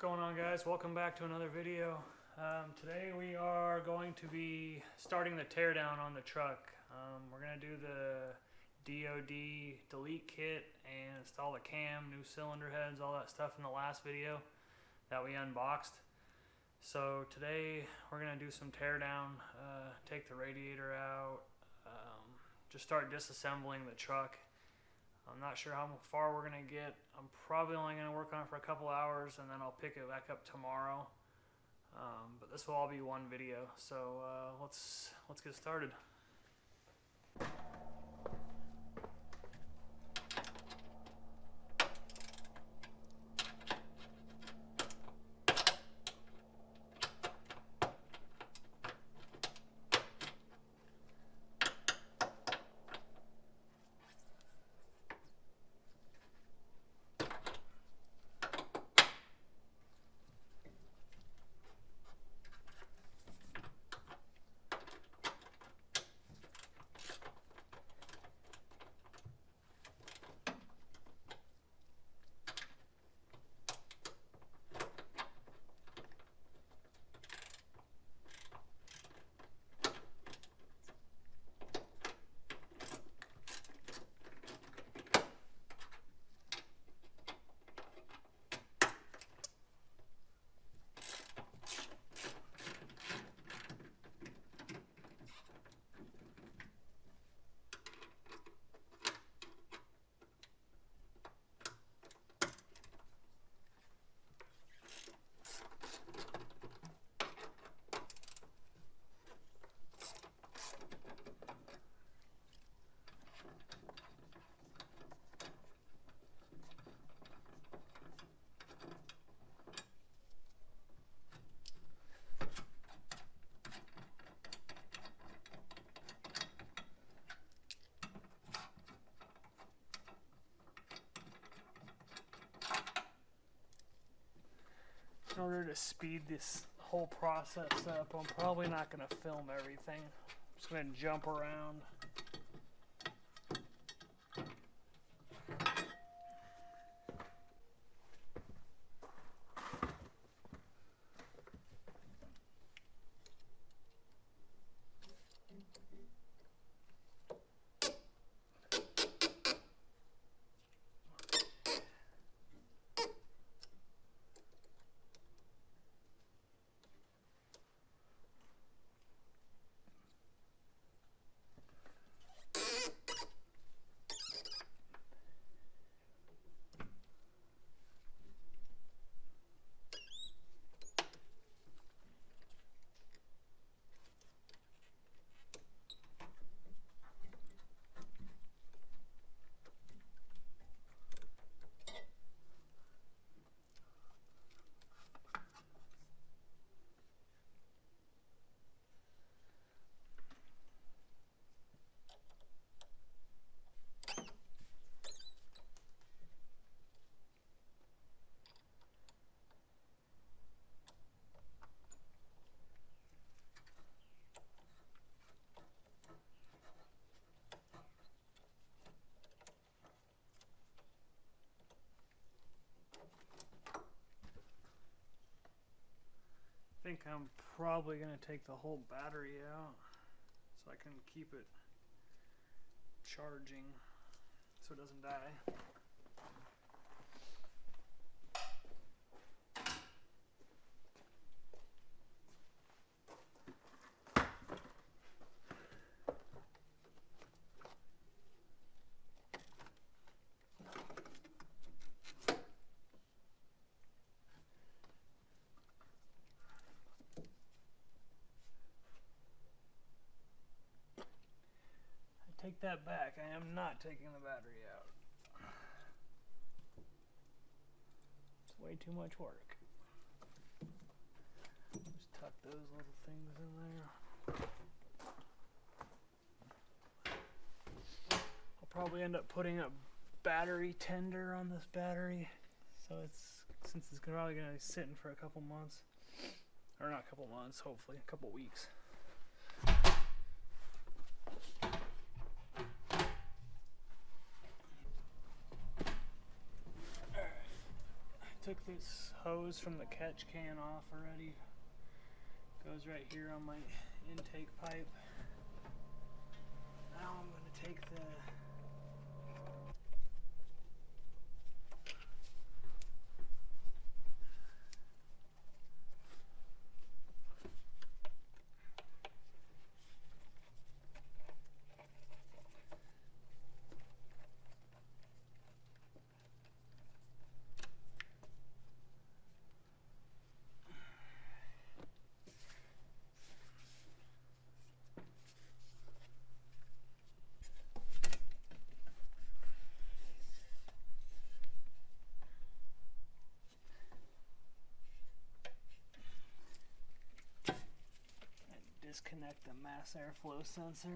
going on, guys? Welcome back to another video. Today we are going to be starting the teardown on the truck. We're going to do the DOD delete kit and install the cam, new cylinder heads, all that stuff in the last video that we unboxed. So today we're going to do some teardown, take the radiator out, just start disassembling the truck. I'm not sure how far we're going to get. I'm probably only going to work on it for a couple hours and then I'll pick it back up tomorrow. But this will all be one video. So let's get started. In order to speed this whole process up, I'm probably not going to film everything. I'm just going to jump around. I think I'm probably going to take the whole battery out so I can keep it charging so it doesn't die. Take that back. I am not taking the battery out. It's way too much work. Just tuck those little things in there. I'll probably end up putting a battery tender on this battery, so since it's probably going to be sitting for a couple months, or not a couple months, hopefully a couple weeks. Took this hose from the catch can off already. Goes right here on my intake pipe. Now I'm going to take the disconnect the mass airflow sensor.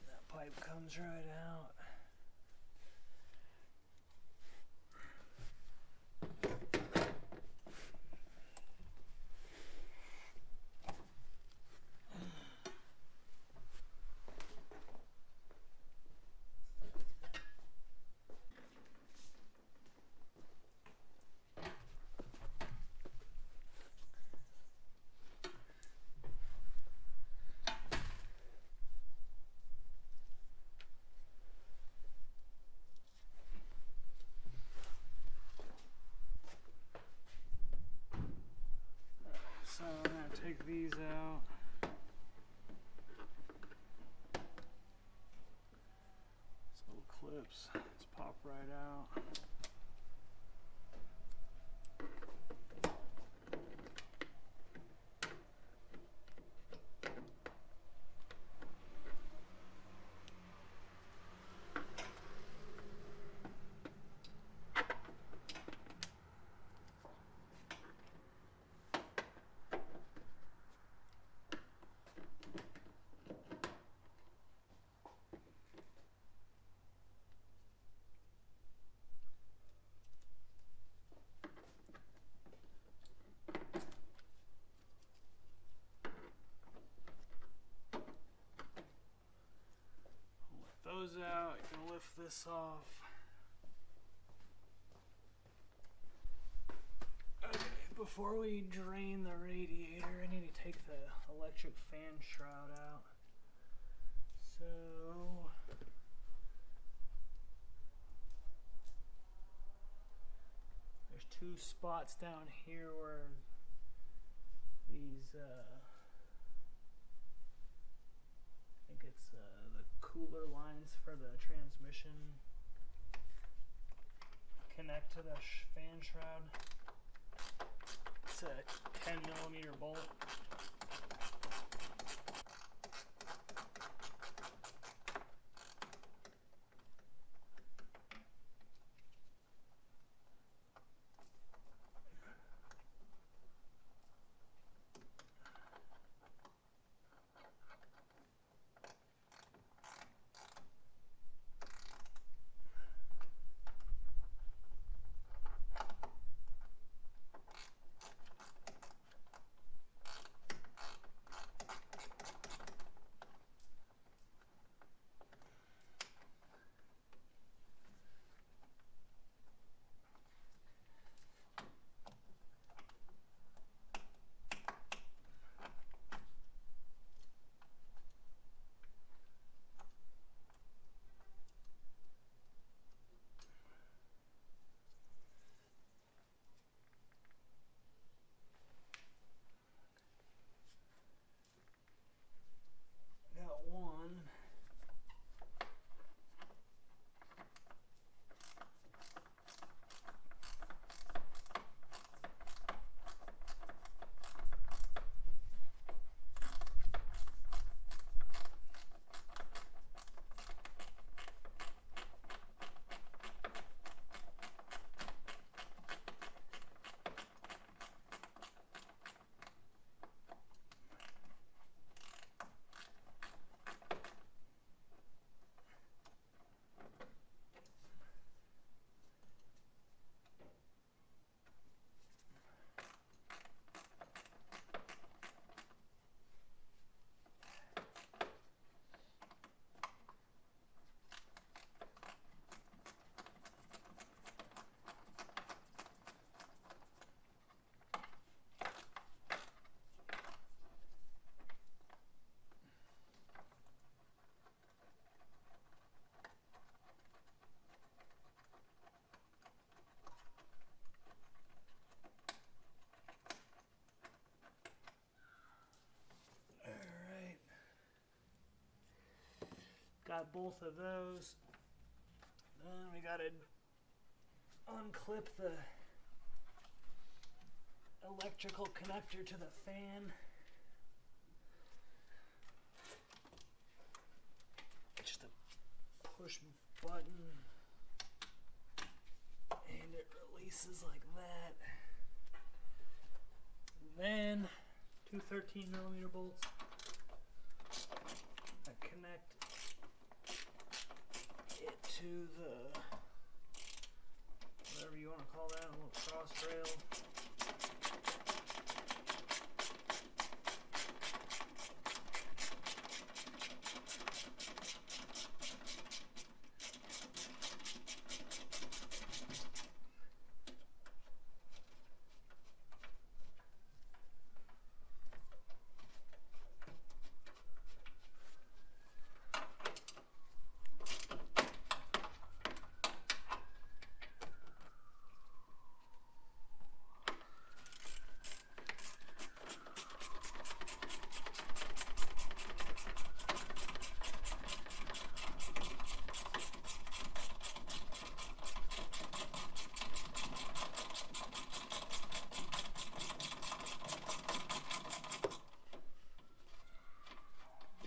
That pipe comes right out. So I'm going to take these out. These little clips just pop right out. Those out, you can lift this off. Okay, before we drain the radiator, I need to take the electric fan shroud out. So there's two spots down here where these I think it's the cooler lines for the transmission connect to the fan shroud. It's a 10mm bolt. Got both of those. Then we gotta unclip the electrical connector to the fan. Just a push button, and it releases like that. And then two 13mm bolts that connect it to the, whatever you want to call that, a little cross rail.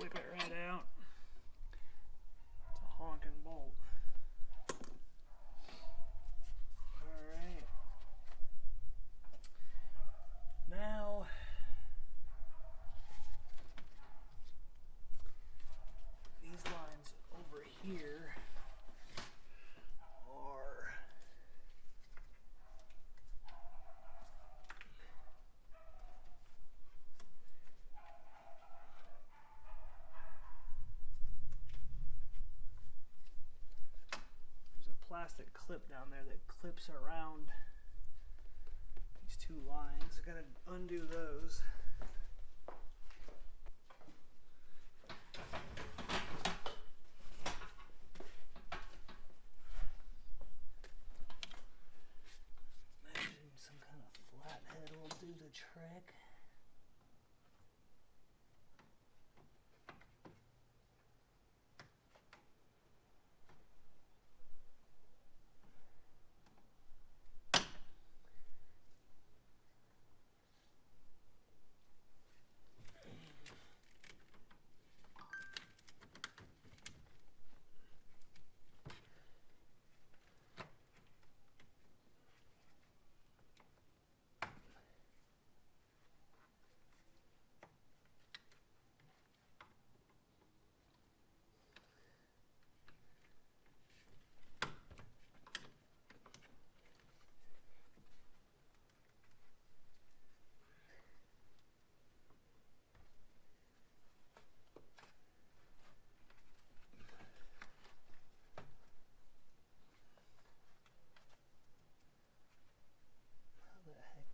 Whip it right out. It's a honking bolt. Alright. Now these lines over here are plastic clip down there that clips around these two lines. I gotta undo those. Imagine some kind of flathead will do the trick.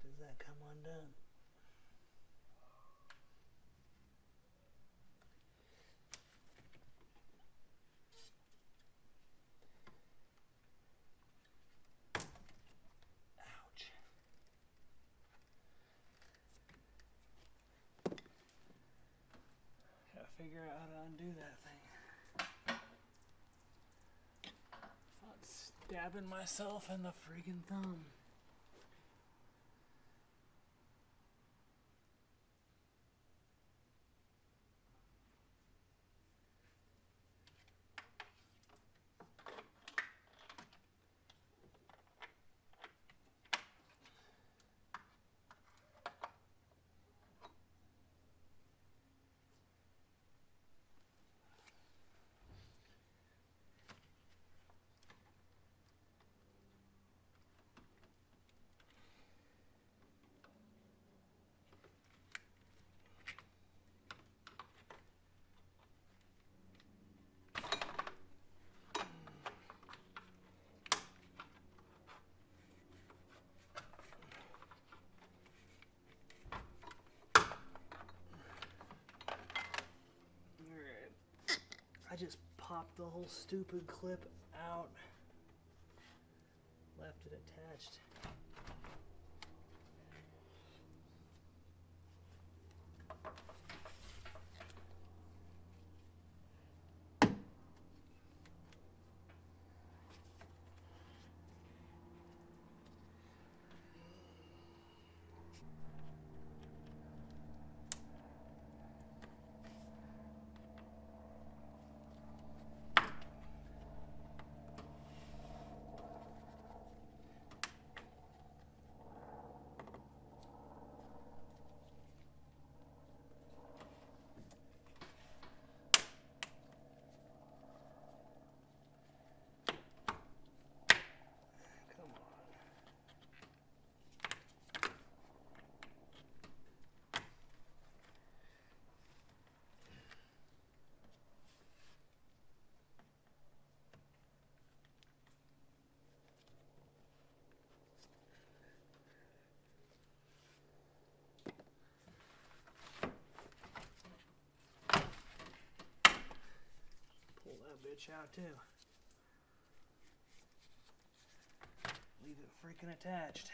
Does that come undone? Ouch. Gotta figure out how to undo that thing. Not stabbing myself in the freaking thumb. I just popped the whole stupid clip out, left it attached. bitch out too. Leave it freaking attached.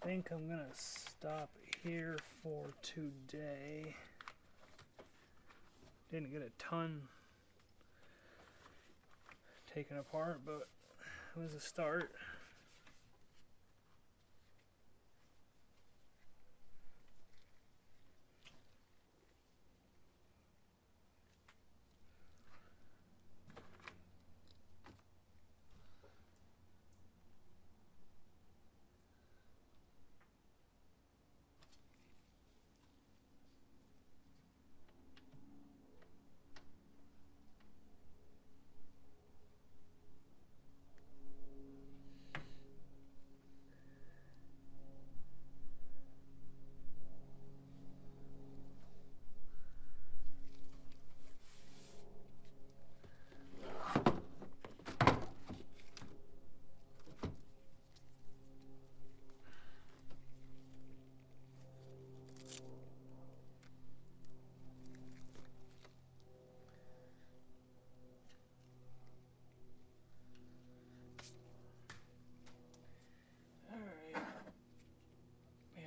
I think I'm gonna stop here for today. Didn't get a ton taken apart, but it was a start.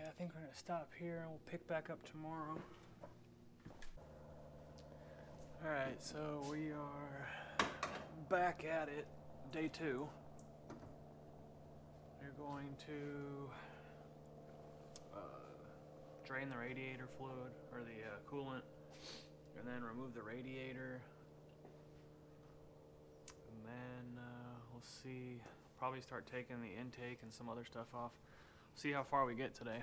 I think we're going to stop here and we'll pick back up tomorrow. Alright, so we are back at it, day 2. We're going to drain the radiator fluid, or the coolant, and then remove the radiator. And then we'll see, probably start taking the intake and some other stuff off. See how far we get today.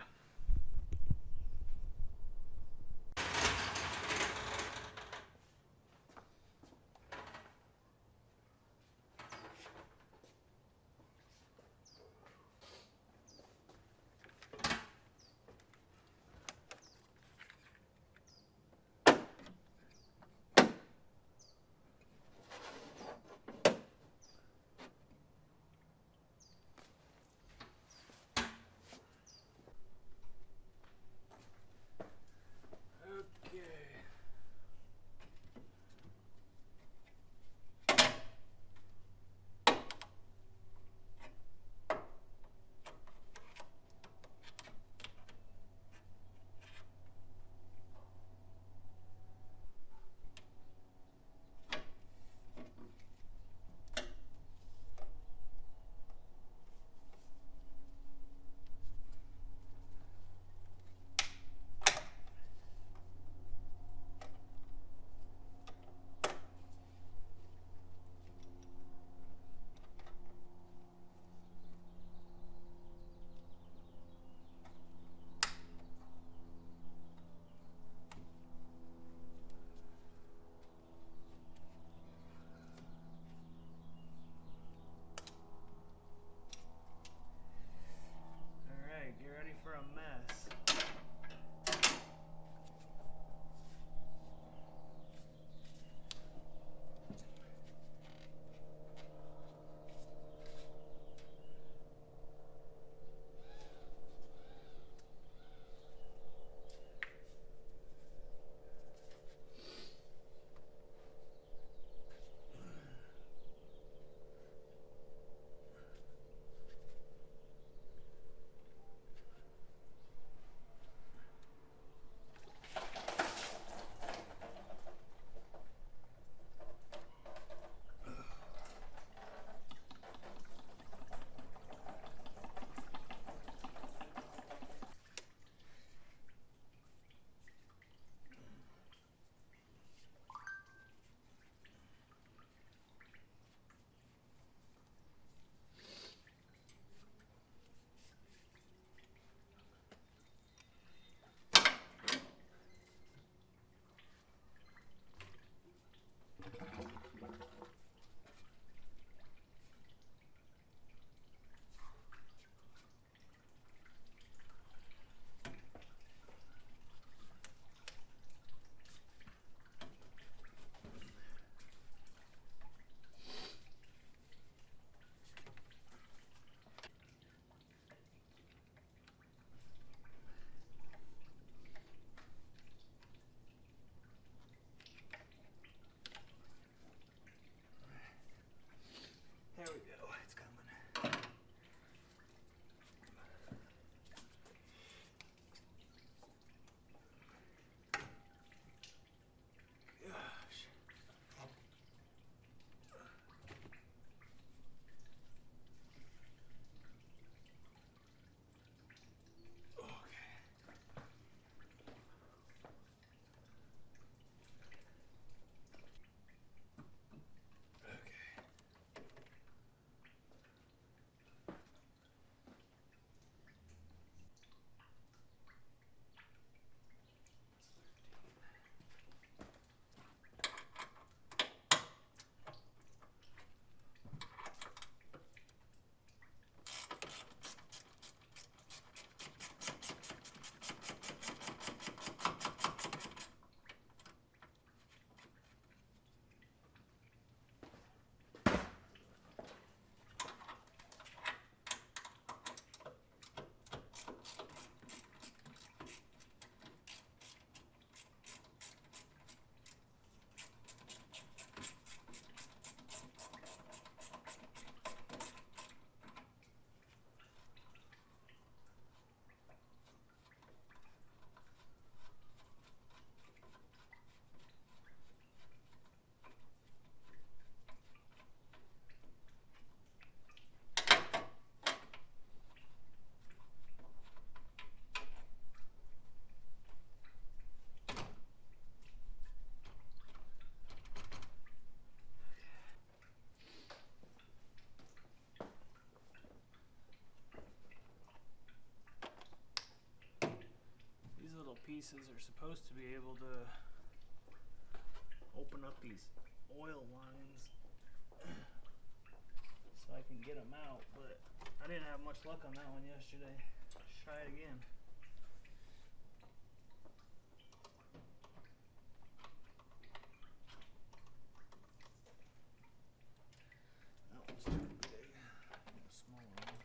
pieces are supposed to be able to open up these oil lines so I can get them out, but I didn't have much luck on that one yesterday. Let's try it again. That one's too big. A smaller one.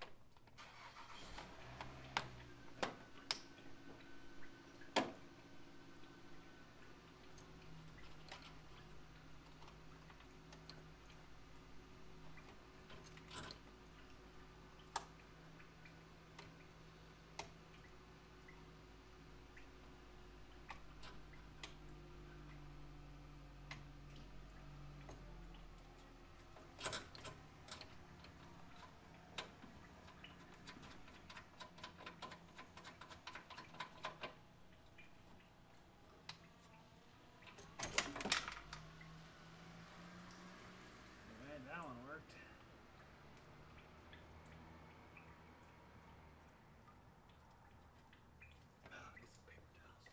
That one worked. Get some paper towels.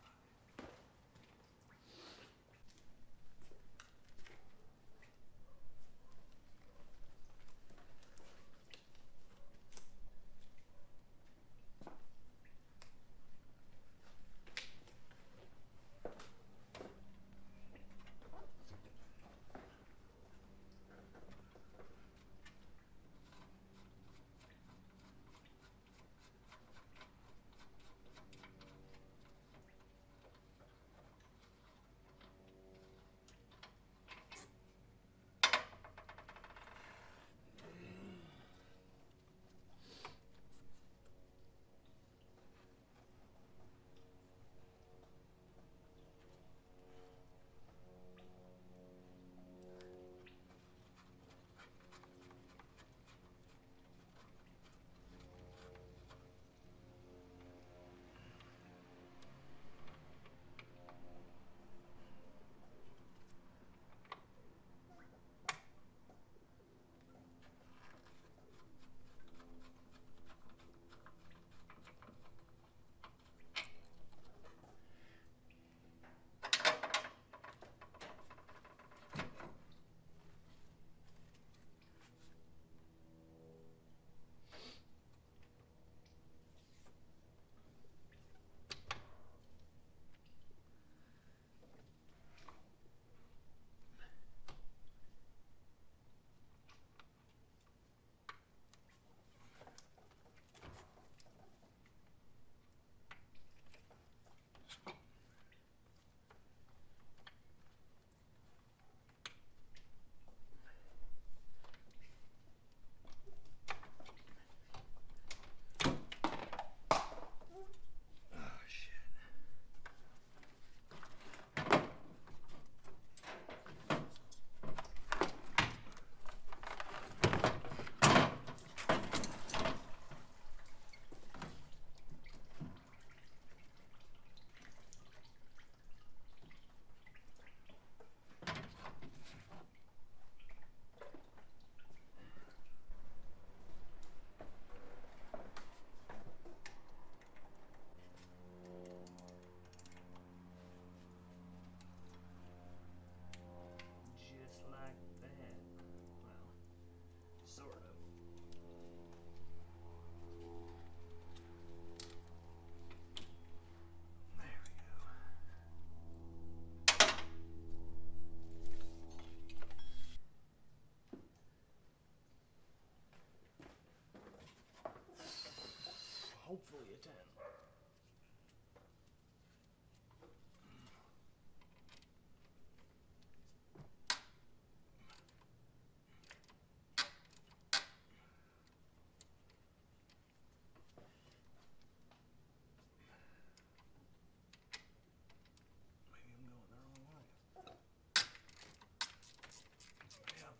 Hopefully a 10. Maybe I'm going the wrong way. Yep.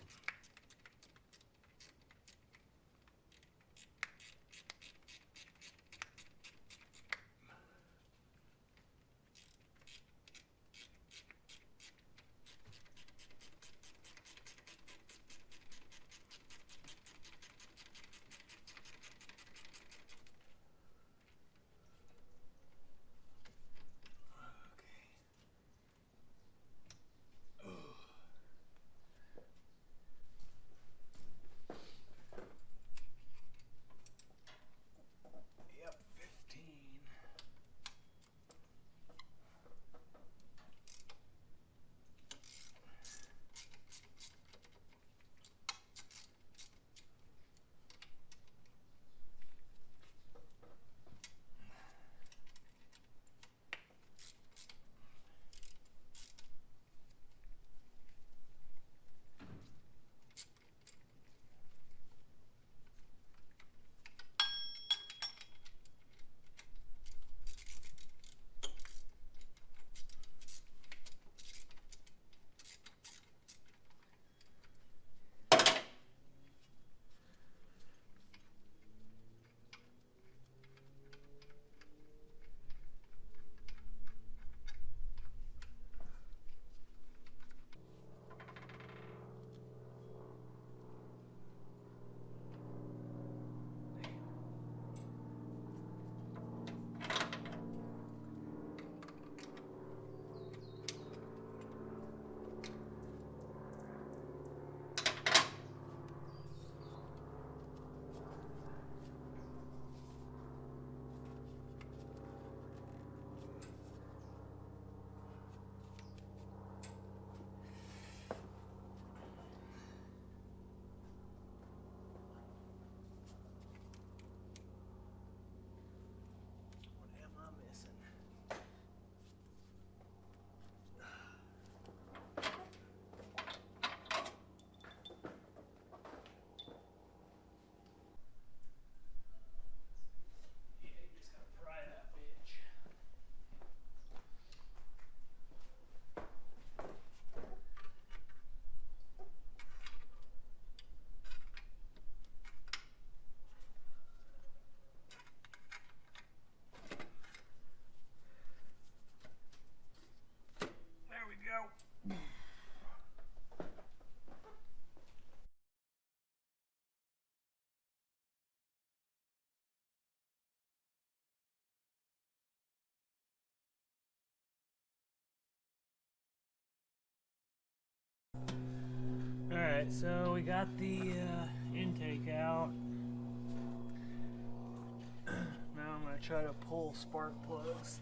Alright, so we got the intake out. Now I'm going to try to pull spark plugs.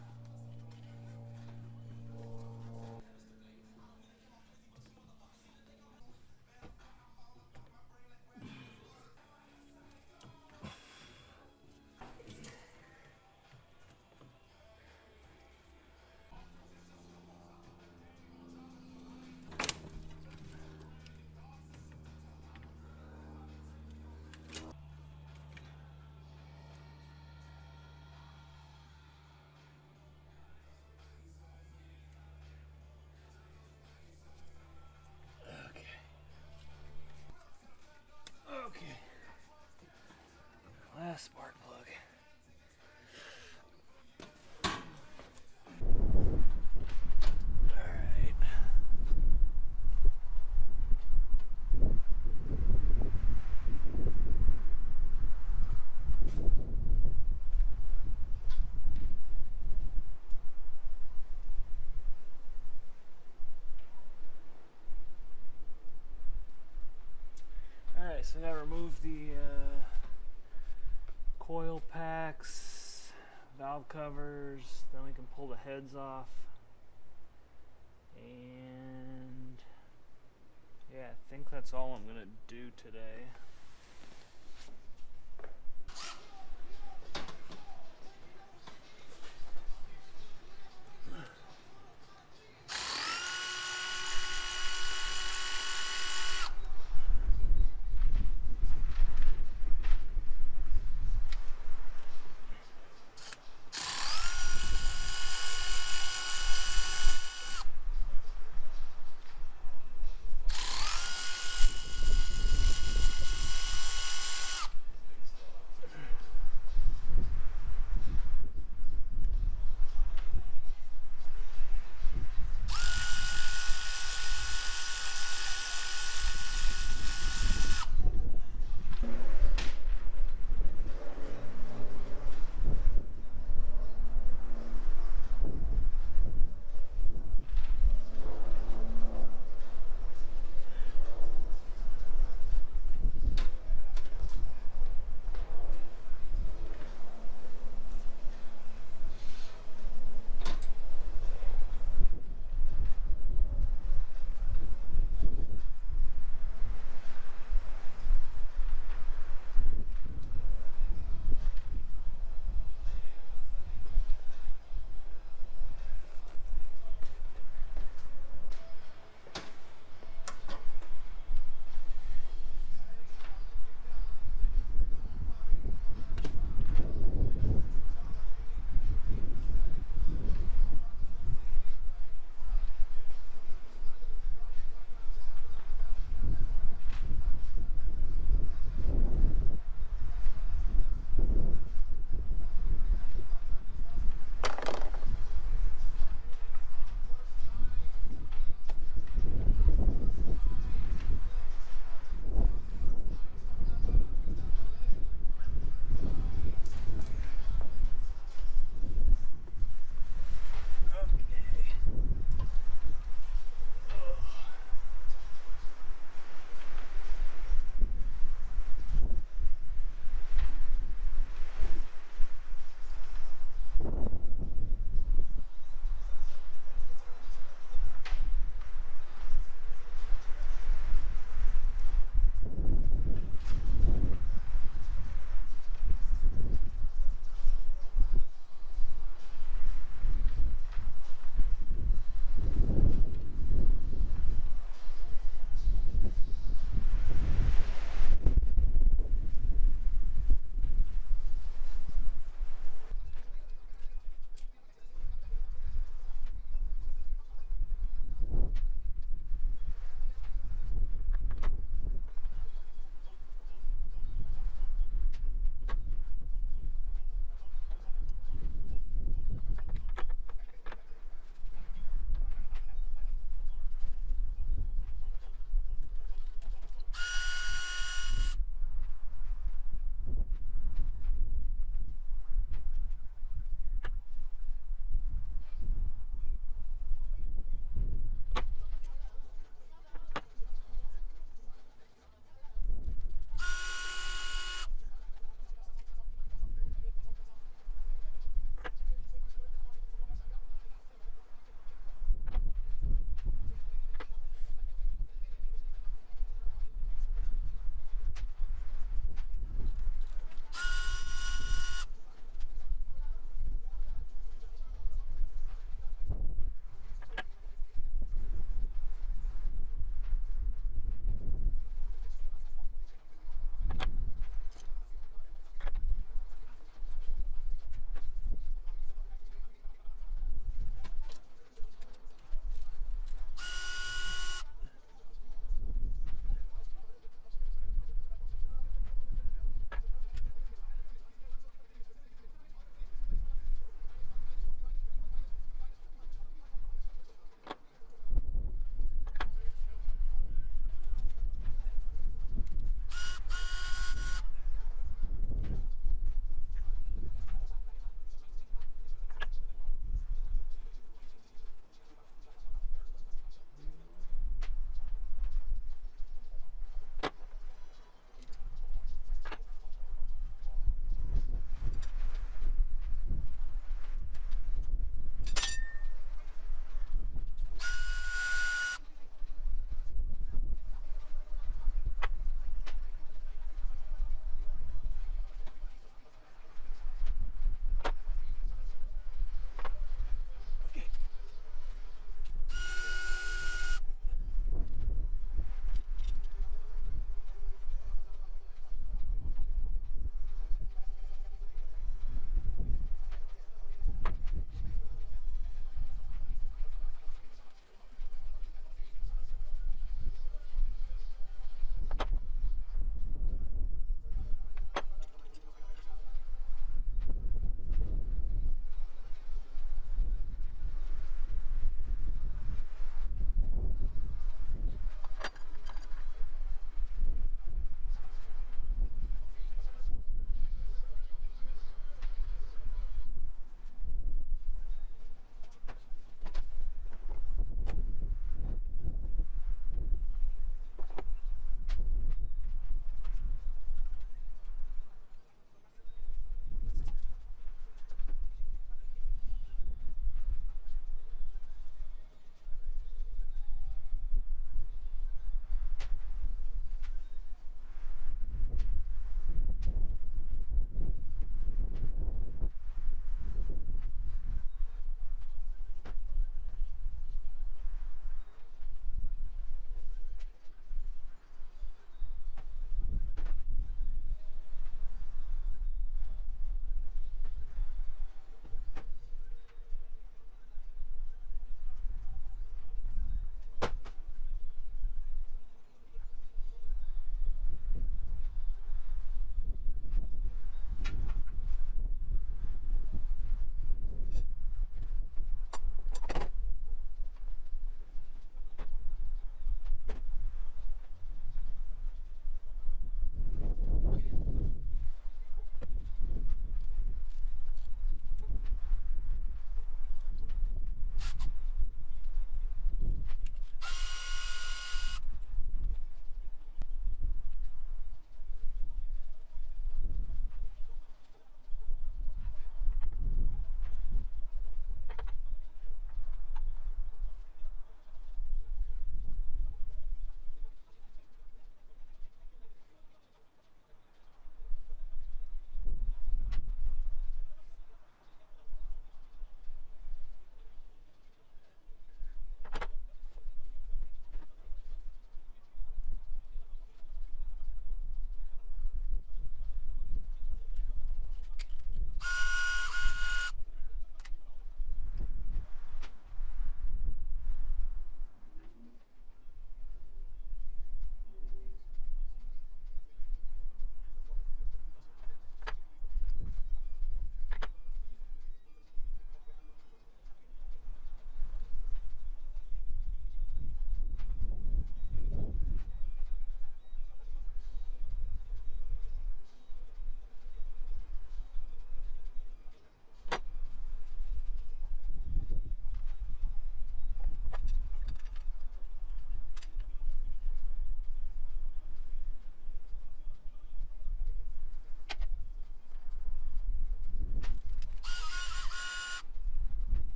Okay. Last spark plug. Alright. Alright, so I gotta remove the coil packs, valve covers, then we can pull the heads off. And yeah, I think that's all I'm gonna do today.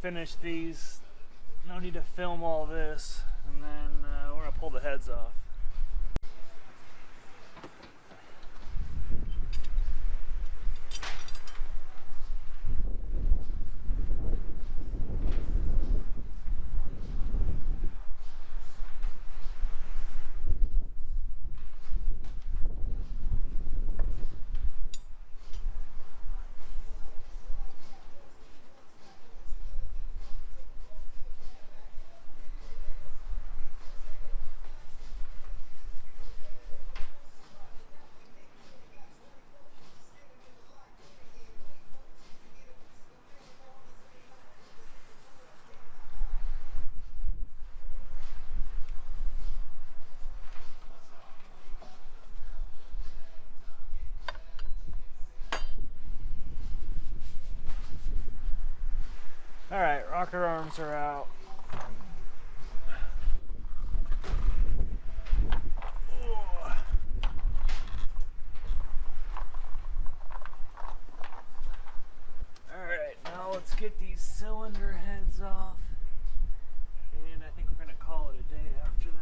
finish these. No need to film all this, and then we're gonna pull the heads off. Alright, rocker arms are out. Alright, now let's get these cylinder heads off. And I think we're going to call it a day after that.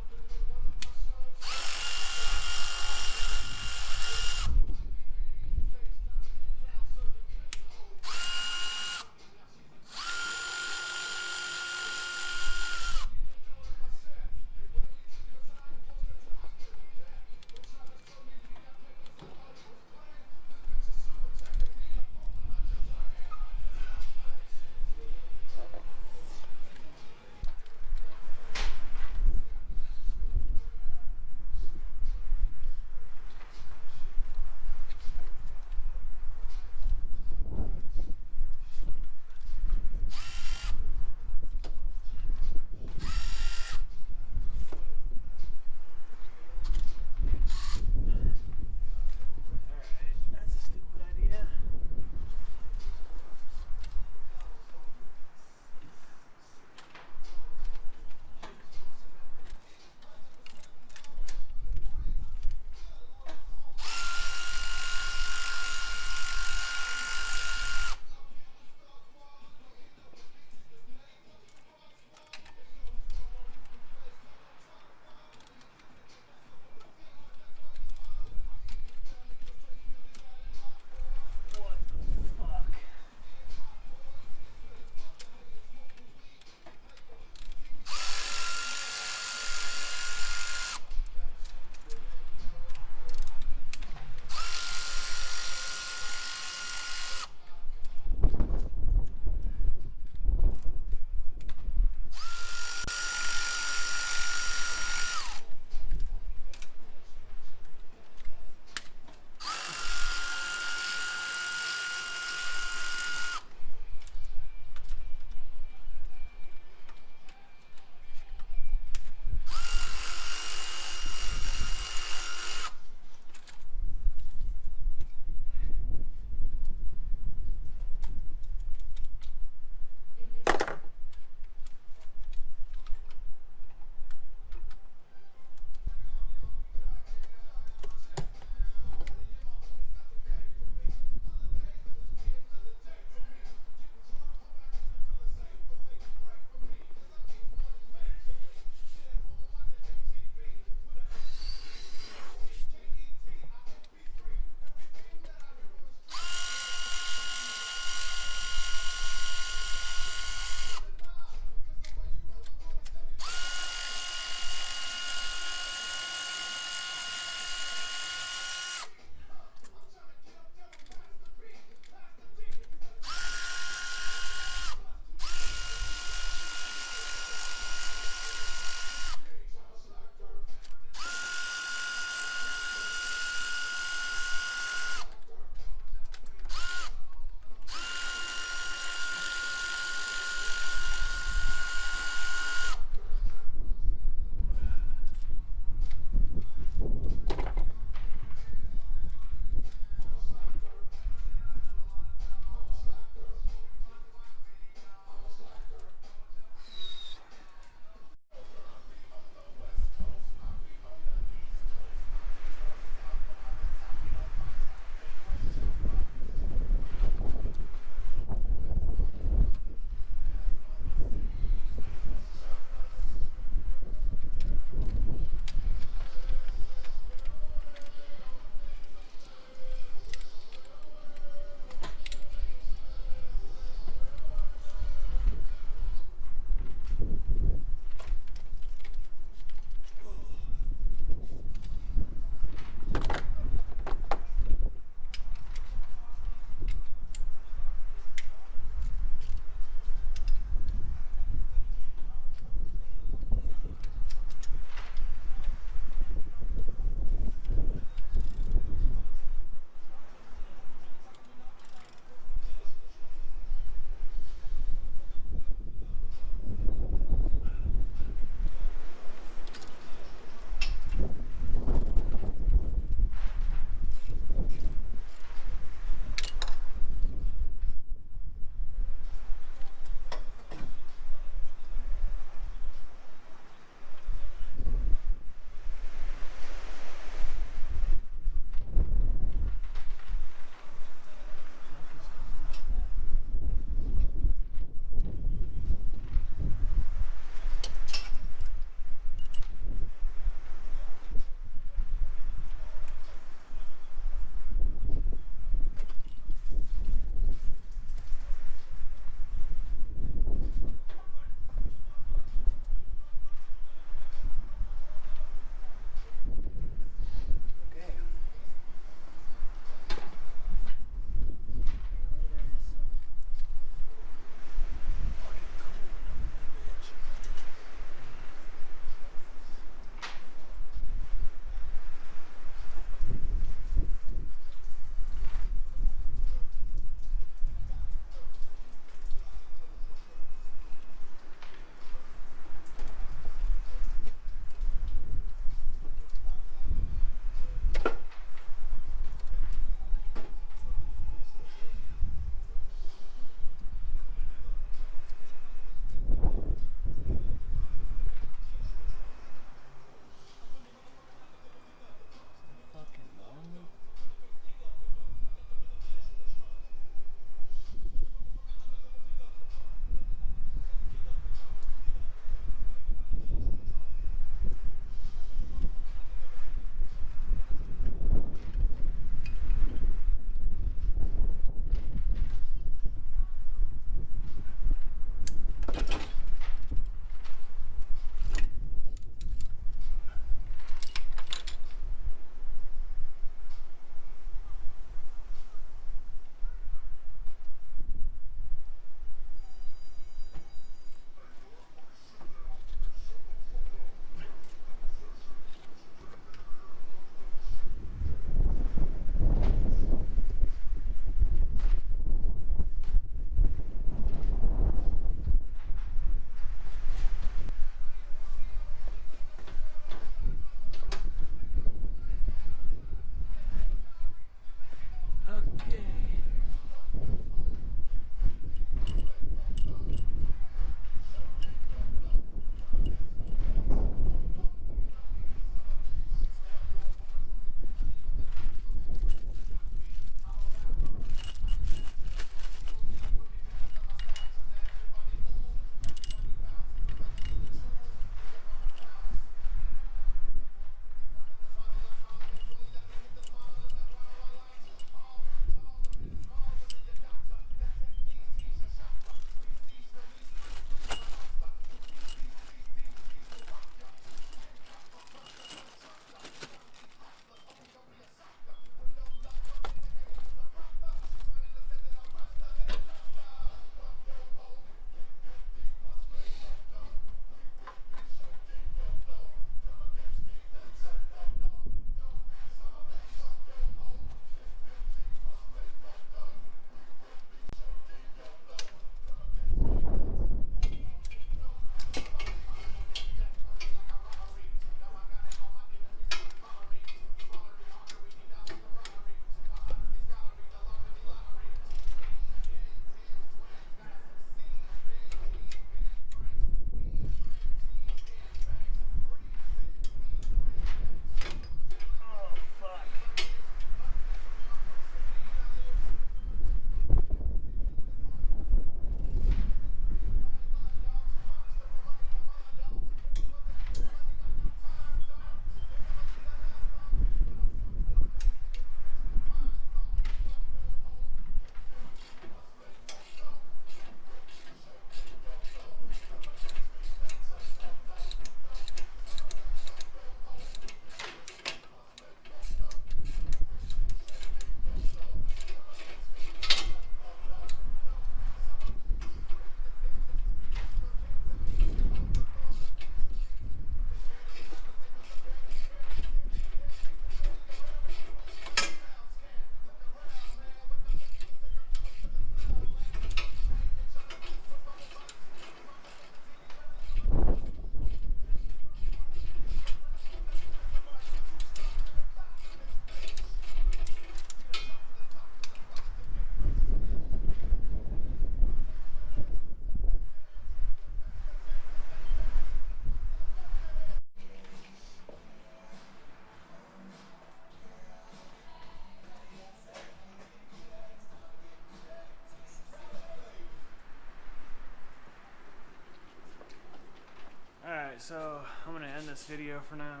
this video for now.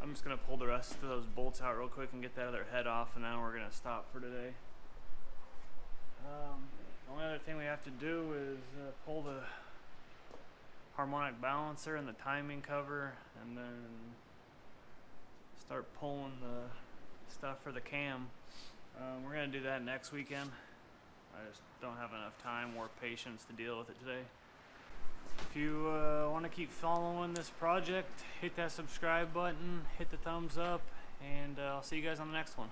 I'm just gonna pull the rest of those bolts out real quick and get that other head off, and then we're gonna stop for today. The only other thing we have to do is pull the harmonic balancer and the timing cover, and then start pulling the stuff for the cam. We're gonna do that next weekend. I just don't have enough time or patience to deal with it today. If you want to keep following this project, hit that subscribe button, hit the thumbs up, and I'll see you guys on the next one.